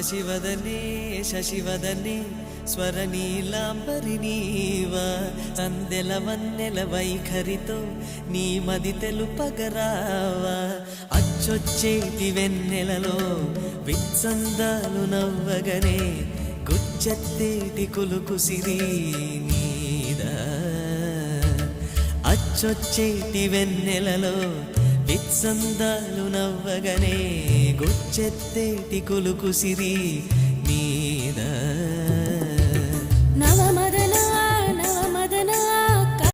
శశివదనే శశివదనే స్వరనీలాంబరి నీవా సందెల వన్నెల వైఖరితో నీ మది తెలుపగరావా అచ్చొచ్చేటి వెన్నెలలో విత్సందాలు నవ్వగనే గుచ్చెత్తేటి కులుకు సిరి నీదా అచ్చొచ్చేటి వెన్నెలలో విత్సందాలు నవ్వగనే గుచ్చెత్తేటి కులుకు సిరి